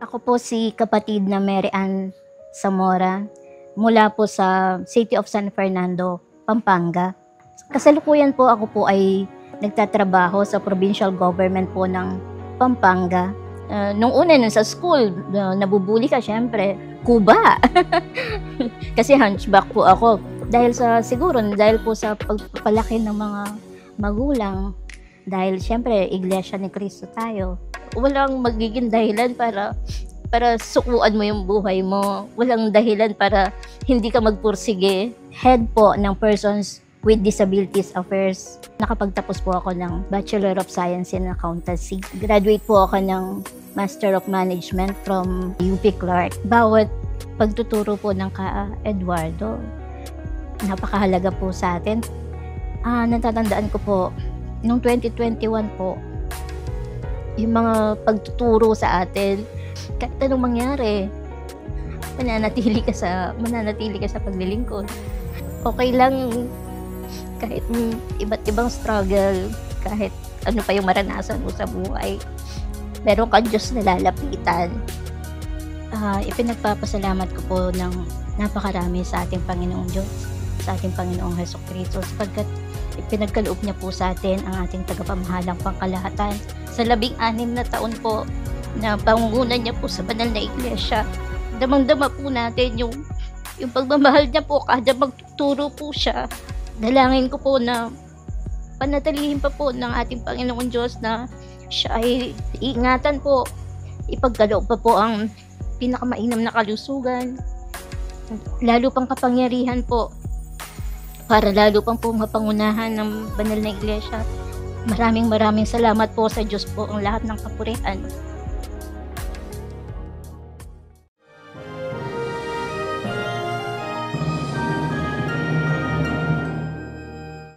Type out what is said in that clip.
Ako po si kapatid na Mary Ann Zamora mula po sa City of San Fernando, Pampanga. Kasalukuyan po ako po ay nagtatrabaho sa provincial government po ng Pampanga. Nung sa school, nabubuli ka syempre, kuba. Kasi hunchback po ako. Dahil po sa pagpapalaki ng mga magulang, dahil syempre iglesia ni Cristo tayo, walang magiging dahilan para sukuan mo yung buhay mo. Walang dahilan para hindi ka magpursige. Head po ng Persons with Disabilities Affairs. Nakapagtapos po ako ng Bachelor of Science in Accountancy. Graduate po ako ng Master of Management from UP Clark. Bawat pagtuturo po ng Eduardo, napakahalaga po sa atin. Natatandaan ko po, noong 2021 po, yung mga pagtuturo sa atin, kahit anong mangyari, mananatili ka sa paglilingkod. Okay lang kahit iba't ibang struggle, kahit ano pa yung maranasan mo sa buhay, meron kang Diyos na lalapitan. Ipinagpapasalamat ko po ng napakarami sa ating Panginoong Diyos, sa ating Panginoong Hesukristo, sapagkat ipinagkaloob niya po sa atin ang ating tagapamahalang pangkalahatan. Sa 16 na taon po na pangungunan niya po sa banal na iglesia, damang-dama po natin yung pagmamahal niya po kada magtuturo po siya. Dalangin ko po na panatilihin pa po ng ating Panginoong Diyos na siya ay iingatan po, ipagkaloob pa po ang pinakamainam na kalusugan, lalo pang kapangyarihan po, para lalo pang po mapangunahan ng banal na iglesia. Maraming salamat po sa Diyos po ang lahat ng kapurihan.